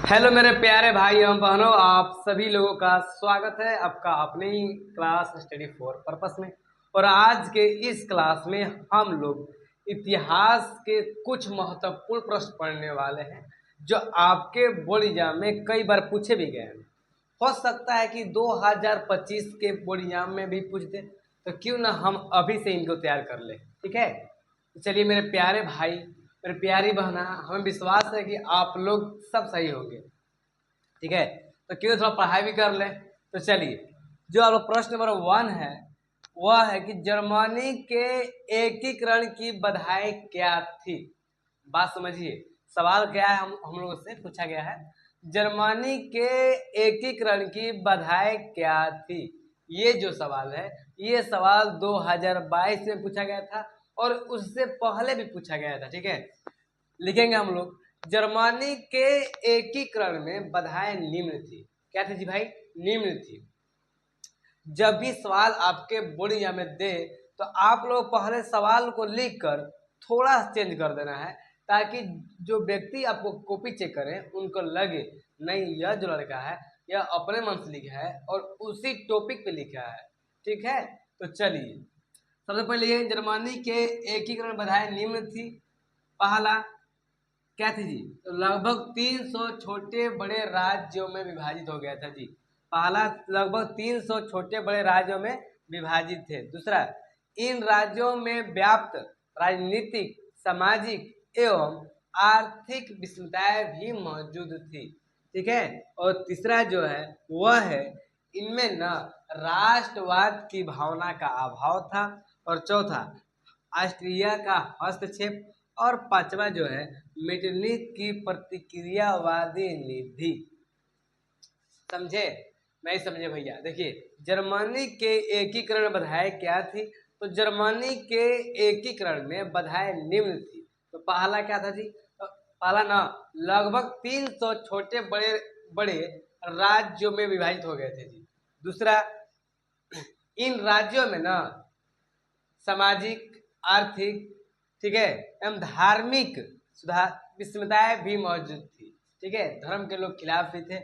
Hello मेरे प्यारे भाई एवं बहनों, आप सभी लोगों का स्वागत है आपका अपने ही क्लास स्टडी फॉर पर्पस में। और आज के इस क्लास में हम लोग इतिहास के कुछ महत्वपूर्ण प्रश्न पढ़ने वाले हैं जो आपके बोर्ड एग्जाम में कई बार पूछे भी गए हैं। हो सकता है कि 2025 के बोर्ड एग्जाम में भी पूछ दे, तो क्यों ना हम अभी से इनको तैयार कर लें। ठीक है, तो चलिए मेरे प्यारे भाई, मेरी प्यारी बहना, हमें विश्वास है कि आप लोग सब सही होंगे। ठीक है, तो क्यों थोड़ा पढ़ाई भी कर लें। तो चलिए, जो आप लोग प्रश्न नंबर 1 है वह है कि जर्मनी के एकीकरण की बधाई क्या थी। बात समझिए, सवाल क्या है, हम लोगों से पूछा गया है जर्मनी के एकीकरण की बधाई क्या थी। ये जो सवाल है, ये सवाल 2022 में पूछा गया था और उससे पहले भी पूछा गया था। ठीक है, लिखेंगे हम लोग, जर्मनी के एकीकरण में बाधाएं निम्न थी। क्या थी जी भाई? निम्न थी। जब भी सवाल आपके बोर्ड एग्जाम में दे तो आप लोग पहले सवाल को लिखकर थोड़ा चेंज कर देना है, ताकि जो व्यक्ति आपको कॉपी चेक करें उनको लगे नहीं, यह जो लड़का है यह अपने मन से लिखा है और उसी टॉपिक पे लिखा है। ठीक है, तो चलिए सबसे पहले ये जर्मनी के एकीकरण बाधाएं निम्न थी। पहला क्या थी जी? तो लगभग 300 छोटे बड़े राज्यों में विभाजित हो गया था जी। पहला, लगभग 300 छोटे बड़े राज्यों में विभाजित थे। दूसरा, इन राज्यों में व्याप्त राजनीतिक, सामाजिक एवं आर्थिक विषमताएं भी मौजूद थी। ठीक है, और तीसरा जो है वह है, इनमें न राष्ट्रवाद की भावना का अभाव था। और चौथा, ऑस्ट्रिया का हस्तक्षेप। और पांचवा जो है, मेटरनिक की प्रतिक्रियावादी निधि। समझे? नहीं समझे भैया? देखिए, जर्मनी के एकीकरण बधाई क्या थी? तो जर्मनी के एकीकरण में बधाई निम्न थी। तो पहला क्या था जी? तो पहला ना, लगभग 300 छोटे बड़े बड़े राज्यों में विभाजित हो गए थे जी। दूसरा, इन राज्यों में ना सामाजिक, आर्थिक, ठीक है, एवं धार्मिक सुधार विषमताएं भी मौजूद थी। ठीक है, धर्म के लोग खिलाफ भी थे।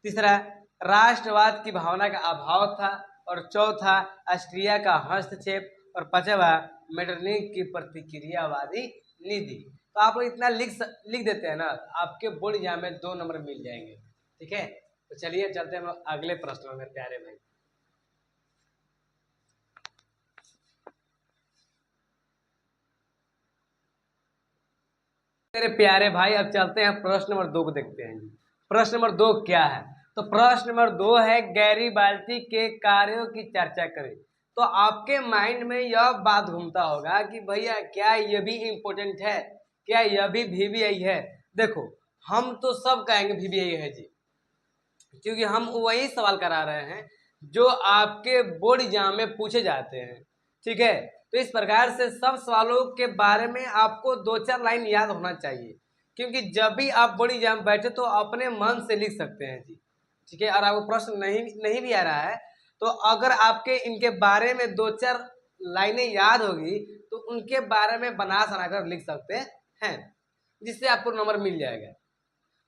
तीसरा, राष्ट्रवाद की भावना का अभाव था। और चौथा, ऑस्ट्रिया का हस्तक्षेप। और पांचवा, मेटरनिक की प्रतिक्रियावादी निधि। तो आप लोग इतना लिख देते हैं ना, आपके बोर्ड एग्जाम में 2 नंबर मिल जाएंगे। ठीक है, तो चलिए चलते हैं अगले प्रश्न में मेरे प्यारे भाई। मेरे प्यारे भाई, अब चलते हैं प्रश्न नंबर 2 को देखते हैं। प्रश्न नंबर 2 क्या है? तो प्रश्न नंबर 2 है, गैरीबाल्टी के कार्यों की चर्चा करें। तो आपके माइंड में यह बात घूमता होगा कि भैया क्या यह भी इम्पोर्टेंट है, क्या यह भी वीवीआई है? देखो, हम तो सब कहेंगे वीवीआई है जी, क्योंकि हम वही सवाल करा रहे हैं जो आपके बोर्ड एग्जाम में पूछे जाते हैं। ठीक है, तो इस प्रकार से सब सवालों के बारे में आपको 2-4 लाइन याद होना चाहिए, क्योंकि जब भी आप बोर्ड एग्जाम बैठे तो अपने मन से लिख सकते हैं जी। ठीक है, और आपको प्रश्न नहीं नहीं भी आ रहा है तो अगर आपके इनके बारे में 2-4 लाइनें याद होगी तो उनके बारे में बना सनाकर लिख सकते हैं, जिससे आपको नंबर मिल जाएगा।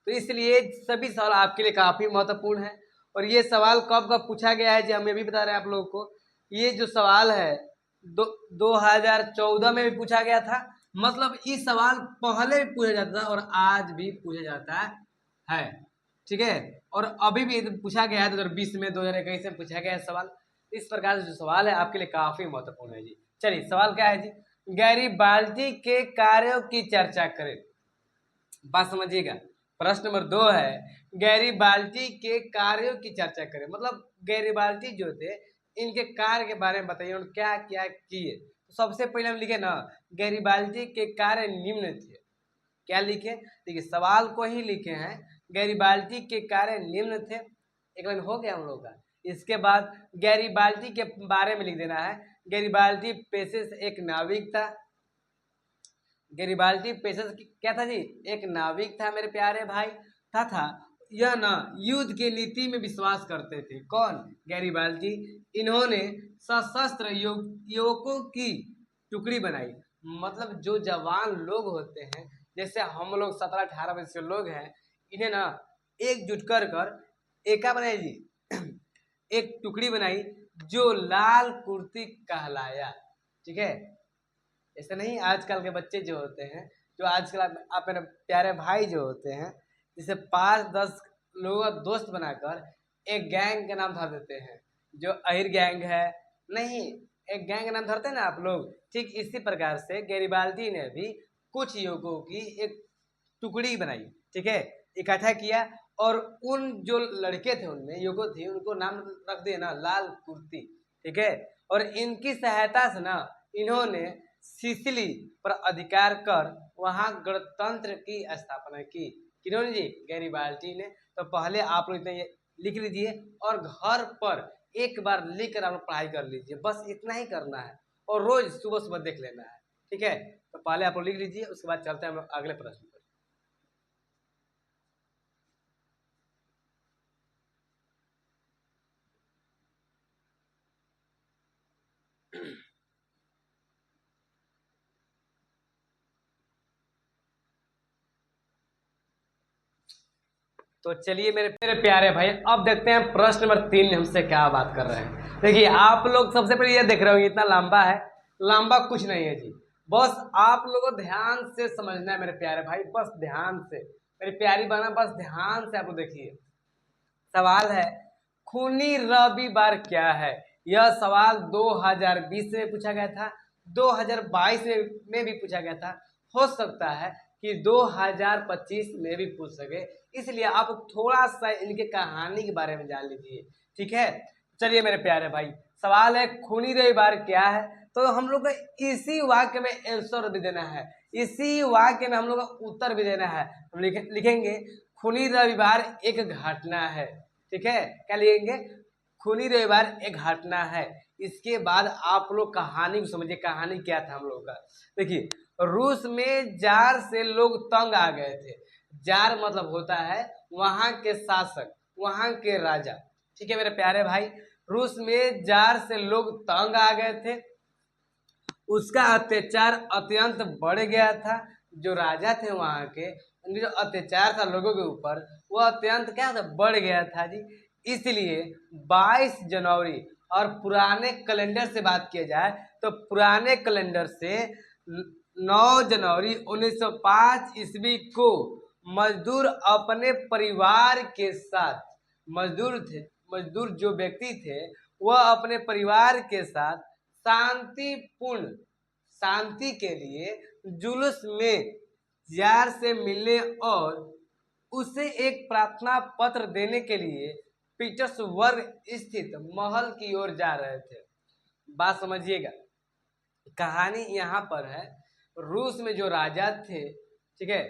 तो इसलिए सभी सवाल आपके लिए काफ़ी महत्वपूर्ण है। और ये सवाल कब कब पूछा गया है जी, हम ये भी बता रहे हैं आप लोगों को। ये जो सवाल है 2014 में भी पूछा गया था। मतलब ये सवाल पहले भी पूछा जाता था और आज भी पूछा जाता है। ठीक है, और अभी भी पूछा गया है 2020 में, 2021 में पूछा गया है सवाल। इस प्रकार से जो सवाल है आपके लिए काफ़ी महत्वपूर्ण है जी। चलिए, सवाल क्या है जी? गैरीबाल्दी के कार्यों की चर्चा करें। बात समझिएगा, प्रश्न नंबर 2 है, गैरीबाल्दी के कार्यों की चर्चा करें। मतलब गैरीबाल्दी जो थे, इनके कार्य के बारे में बताइए और क्या क्या किए। तो सबसे पहले हम लिखे ना, गैरीबाल्दी के कार्य निम्न थे। क्या लिखे? देखिए, सवाल को ही लिखे हैं, गैरीबाल्दी के कार्य निम्न थे। एक लाइन हो गया हम लोग का। इसके बाद गैरीबाल्दी के बारे में लिख देना है, गैरीबाल्दी पेशे से एक नाविक था। गैरीबाल्दी पेशे से क्या था जी? एक नाविक था मेरे प्यारे भाई। तथा यह ना युद्ध की नीति में विश्वास करते थे। कौन? गैरीबाल्दी। इन्होंने सशस्त्र युवकों की टुकड़ी बनाई। मतलब जो जवान लोग होते हैं, जैसे हम लोग 17-18 वर्ष के लोग हैं, इन्हें ना एकजुट कर कर एक क्या बनाई जी एक टुकड़ी बनाई जो लाल कुर्ती कहलाया। ठीक है, ऐसा नहीं आजकल के बच्चे जो होते हैं, जो आजकल आप मेरे प्यारे भाई जो होते हैं, जैसे 5-10 लोगों का दोस्त बनाकर एक गैंग का नाम धर देते हैं, जो अहिर गैंग है। नहीं, एक गैंग का नाम धरते हैं ना आप लोग, ठीक इसी प्रकार से गैरिबाल्दी ने भी कुछ युवकों की एक टुकड़ी बनाई। ठीक है, इकट्ठा किया और उन जो लड़के थे उनमें युवकों थे उनको नाम रख दिया ना लाल कुर्ती। ठीक है, और इनकी सहायता से ना इन्होंने सिसिली पर अधिकार कर वहां गणतंत्र की स्थापना की। किन्होंने जी? गैरिबाल्डी ने। तो पहले आप लोग इतना ये लिख लीजिए और घर पर एक बार लिख कर आप लोग पढ़ाई कर लीजिए, बस इतना ही करना है और रोज सुबह सुबह देख लेना है। ठीक है, तो पहले आप लोग लिख लीजिए, उसके बाद चलते हैं हम लोग अगले प्रश्न पर। तो चलिए मेरे मेरे प्यारे भाई, अब देखते हैं प्रश्न नंबर 3 में हमसे क्या बात कर रहे हैं। देखिए आप लोग सबसे पहले ये देख रहे हो इतना लंबा है, लंबा कुछ नहीं है जी, बस आप लोगों को ध्यान से समझना है मेरे प्यारे भाई, बस ध्यान से। मेरी प्यारी बहना बस ध्यान से आप लोग देखिए। सवाल है, खूनी रविवार क्या है? यह सवाल 2020 में पूछा गया था, 2022 में भी पूछा गया था, हो सकता है कि 2025 में भी पूछ सके, इसलिए आप थोड़ा सा इनके कहानी के बारे में जान लीजिए। ठीक है, चलिए मेरे प्यारे भाई, सवाल है खूनी रविवार क्या है? तो हम लोग को इसी वाक्य में आंसर भी देना है, इसी वाक्य में हम लोग का उत्तर भी देना है। हम लिखेंगे खूनी रविवार एक घटना है। ठीक है, क्या लिखेंगे? खूनी रविवार एक घटना है। इसके बाद आप लोग कहानी को समझिए, कहानी क्या था हम लोग का। देखिए, रूस में जार से लोग तंग आ गए थे। जार मतलब होता है वहां के शासक, वहां के राजा। ठीक है मेरे प्यारे भाई, रूस में जार से लोग तंग आ गए थे, उसका अत्याचार अत्यंत बढ़ गया था। जो राजा थे वहां के, उनके जो अत्याचार था लोगों के ऊपर, वो अत्यंत क्या था? बढ़ गया था जी। इसलिए 22 जनवरी, और पुराने कैलेंडर से बात किया जाए तो पुराने कैलेंडर से 9 जनवरी 1905 ईस्वी को मजदूर अपने परिवार के साथ, मजदूर थे, मजदूर जो व्यक्ति थे वह अपने परिवार के साथ शांतिपूर्ण, शांति के लिए जुलूस में जार से मिलने और उसे एक प्रार्थना पत्र देने के लिए पीटर्सबर्ग स्थित महल की ओर जा रहे थे। बात समझिएगा, कहानी यहाँ पर है, रूस में जो राजा थे, ठीक है,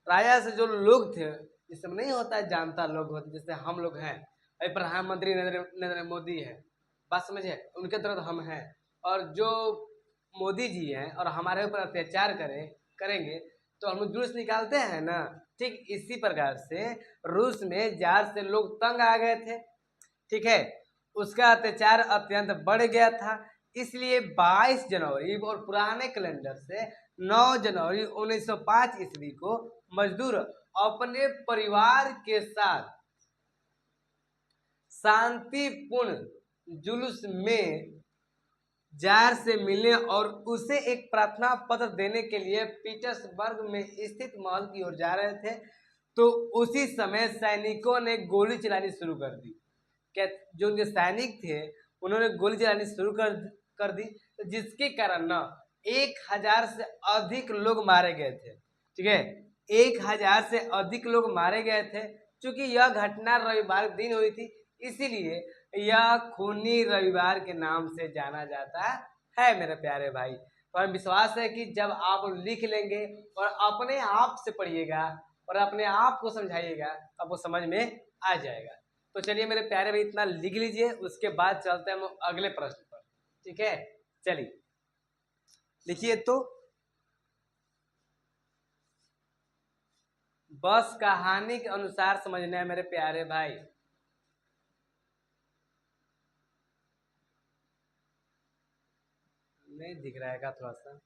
राजा से जो लोग थे, जिस समय नहीं होता है जानता लोग होते, जैसे हम लोग हैं, अभी प्रधानमंत्री नरेंद्र मोदी है, बात समझे, उनके तरह हम हैं, और जो मोदी जी हैं और हमारे ऊपर अत्याचार करेंगे तो हम लोग जुलूस निकालते हैं ना। ठीक इसी प्रकार से रूस में जार से लोग तंग आ गए थे। ठीक है, उसका अत्याचार अत्यंत बढ़ गया था, इसलिए 22 जनवरी और पुराने कैलेंडर से 9 जनवरी 1905 ईस्वी को मजदूर अपने परिवार के साथ शांतिपूर्ण जुलूस में जार से मिलने और उसे एक प्रार्थना पत्र देने के लिए पीटर्सबर्ग में स्थित महल की ओर जा रहे थे। तो उसी समय सैनिकों ने गोली चलानी शुरू कर दी। क्या जो उनके सैनिक थे उन्होंने गोली चलानी शुरू कर दी, तो जिसके कारण ना 1000 से अधिक लोग मारे गए थे। ठीक है, 1000 से अधिक लोग मारे गए थे। क्योंकि यह घटना रविवार दिन हुई थी, इसीलिए यह खूनी रविवार के नाम से जाना जाता है मेरे प्यारे भाई। तो हमें विश्वास है कि जब आप लिख लेंगे और अपने आप से पढ़िएगा और अपने आप को समझाइएगा, आपको समझ में आ जाएगा। तो चलिए मेरे प्यारे भाई इतना लिख लीजिए, उसके बाद चलते हैं हम अगले प्रश्न पर। ठीक है, चलिए लिखिए। तो बस कहानी के अनुसार समझना है मेरे प्यारे भाई। नहीं दिख रहा है थोड़ा सा?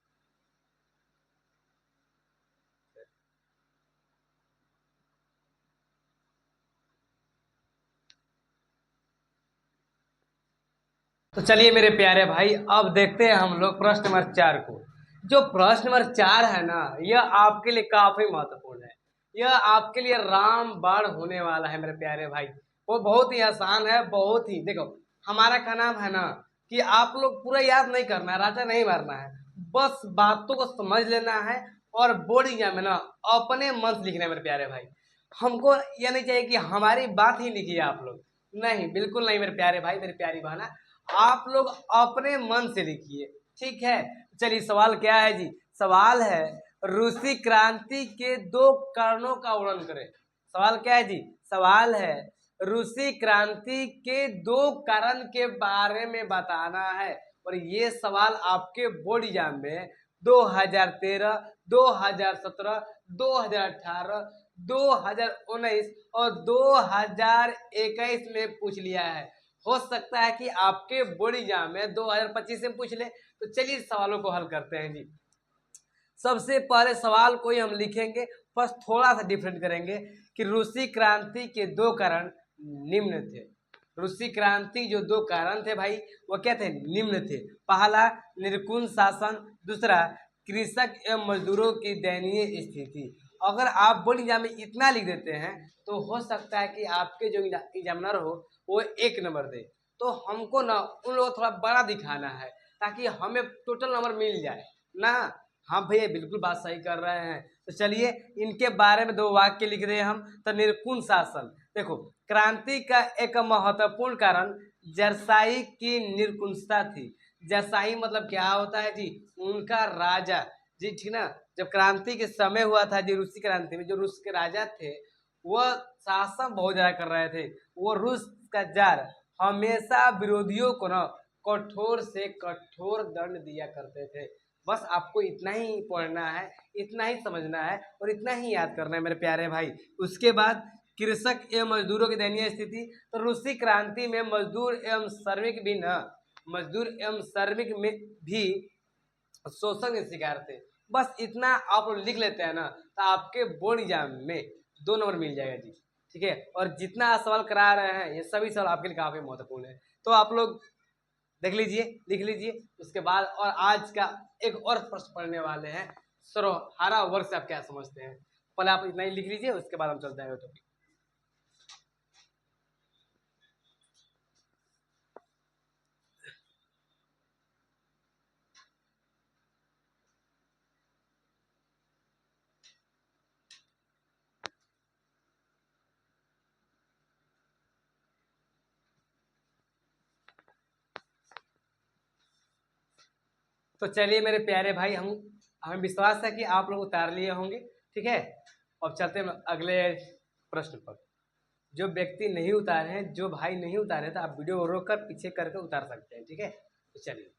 तो चलिए मेरे प्यारे भाई, अब देखते हैं हम लोग प्रश्न नंबर 4 को। जो प्रश्न नंबर 4 है ना, यह आपके लिए काफी महत्वपूर्ण है। यह आपके लिए रामबाण होने वाला है मेरे प्यारे भाई। वो बहुत ही आसान है, बहुत ही, देखो हमारा का नाम है ना कि आप लोग पूरा याद नहीं करना है, राजा नहीं मारना है, बस बातों को समझ लेना है और बोर्ड एग्जाम में ना अपने मन से लिखना है मेरे प्यारे भाई। हमको यह नहीं चाहिए कि हमारी बात ही लिखिए आप लोग, नहीं, बिल्कुल नहीं मेरे प्यारे भाई, मेरी प्यारी बहना, आप लोग अपने मन से लिखिए, ठीक है। चलिए सवाल क्या है जी? सवाल है रूसी क्रांति के दो कारणों का वर्णन करें। सवाल क्या है जी? सवाल है रूसी क्रांति के दो कारण के बारे में बताना है। और ये सवाल आपके बोर्ड एग्जाम में 2013, 2017, 2018, 2019 और 2021 में पूछ लिया है। हो सकता है कि आपके बोर्ड एग्जाम में 2025 में पूछ ले। तो चलिए सवालों को हल करते हैं जी। सबसे पहले सवाल को ही हम लिखेंगे, बस थोड़ा सा डिफरेंट करेंगे कि रूसी क्रांति के दो कारण निम्न थे। रूसी क्रांति जो दो कारण थे भाई, वो क्या थे? निम्न थे। पहला निरंकुश शासन, दूसरा कृषक एवं मजदूरों की दयनीय स्थिति। अगर आप बोर्ड एग्जाम में इतना लिख देते हैं तो हो सकता है कि आपके जो एग्जामिनर हो वो 1 नंबर दे। तो हमको ना उन लोगों को थोड़ा बड़ा दिखाना है ताकि हमें टोटल नंबर मिल जाए ना। हाँ भैया, बिल्कुल बात सही कर रहे हैं। तो चलिए इनके बारे में 2 वाक्य लिख रहे हैं हम। तो निरंकुश शासन, देखो क्रांति का एक महत्वपूर्ण कारण जरसाई की निरंकुशता थी। जरसाई मतलब क्या होता है जी? उनका राजा जी, ठीक ना। जब क्रांति के समय हुआ था जी, रूसी क्रांति में जो रूस के राजा थे वह शासन बहुत ज्यादा कर रहे थे। वो रूस का जार हमेशा विरोधियों को ना कठोर से कठोर दंड दिया करते थे। बस आपको इतना ही पढ़ना है, इतना ही समझना है और इतना ही याद करना है मेरे प्यारे भाई। उसके बाद कृषक एवं मजदूरों की दयनीय स्थिति। तो रूसी क्रांति में मजदूर एवं श्रमिक भी न मजदूर एवं श्रमिक में भी शोषण के शिकार थे। बस इतना आप लोग लिख लेते हैं ना तो आपके बोर्ड एग्जाम में 2 नंबर मिल जाएगा जी, ठीक है। और जितना सवाल करा रहे हैं ये सभी सवाल आपके लिए काफी महत्वपूर्ण है। तो आप लोग देख लीजिए, लिख लीजिए। उसके बाद और आज का एक और प्रश्न पढ़ने वाले हैं, सर्वहारा वर्ग से आप क्या समझते हैं। पहले आप इतना ही लिख लीजिए, उसके बाद हम चलते हैं टॉपिक। तो चलिए मेरे प्यारे भाई, हमें विश्वास है कि आप लोग उतार लिए होंगे, ठीक है। अब चलते हैं अगले प्रश्न पर। जो व्यक्ति नहीं उतारे हैं, जो भाई नहीं उतारे तो आप वीडियो को रोक कर पीछे करके उतार सकते हैं, ठीक है। तो चलिए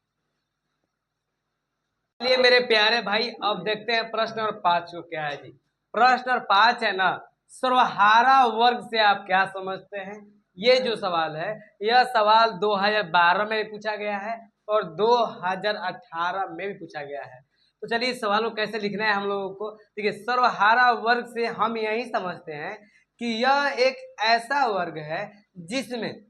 मेरे प्यारे भाई, अब देखते हैं प्रश्न नंबर 5 को क्या है जी। प्रश्न नंबर 5 है ना, सर्वहारा वर्ग से आप क्या समझते हैं। ये जो सवाल है, यह सवाल 2012 में भी पूछा गया है और 2018 में भी पूछा गया है। तो चलिए इस सवाल को कैसे लिखना है हम लोगों को। देखिए, सर्वहारा वर्ग से हम यही समझते हैं कि यह एक ऐसा वर्ग है जिसमें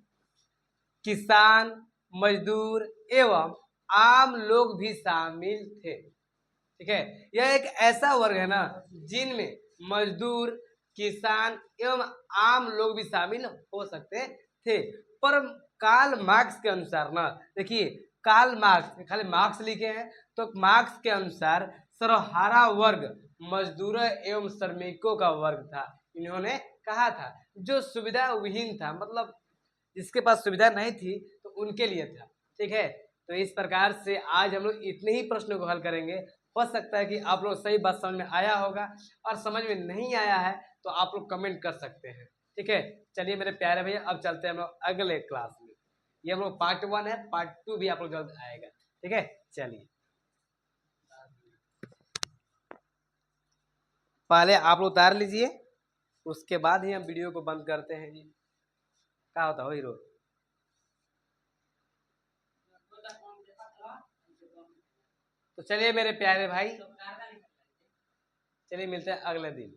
किसान, मजदूर एवं आम लोग भी शामिल थे, ठीक है। यह एक ऐसा वर्ग है ना जिनमें मजदूर, किसान एवं आम लोग भी शामिल हो सकते थे। पर कार्ल मार्क्स के अनुसार ना, देखिए कार्ल मार्क्स, खाली मार्क्स लिखे हैं, तो मार्क्स के अनुसार सर्वहारा वर्ग मजदूरों एवं श्रमिकों का वर्ग था। इन्होंने कहा था जो सुविधा विहीन था, मतलब जिसके पास सुविधा नहीं थी तो उनके लिए था, ठीक है। तो इस प्रकार से आज हम लोग इतने ही प्रश्नों को हल करेंगे। हो सकता है कि आप लोग सही बात समझ में आया होगा, और समझ में नहीं आया है तो आप लोग कमेंट कर सकते हैं, ठीक है। चलिए मेरे प्यारे भैया, अब चलते हैं हम लोग अगले क्लास में। ये हम लोग पार्ट 1 है, पार्ट 2 भी आप लोग जल्द आएगा, ठीक है। चलिए पहले आप लोग उतार लीजिए, उसके बाद ही हम वीडियो को बंद करते हैं जी। क्या होता हो हीरो। तो चलिए मेरे प्यारे भाई, चलिए मिलते हैं अगले दिन।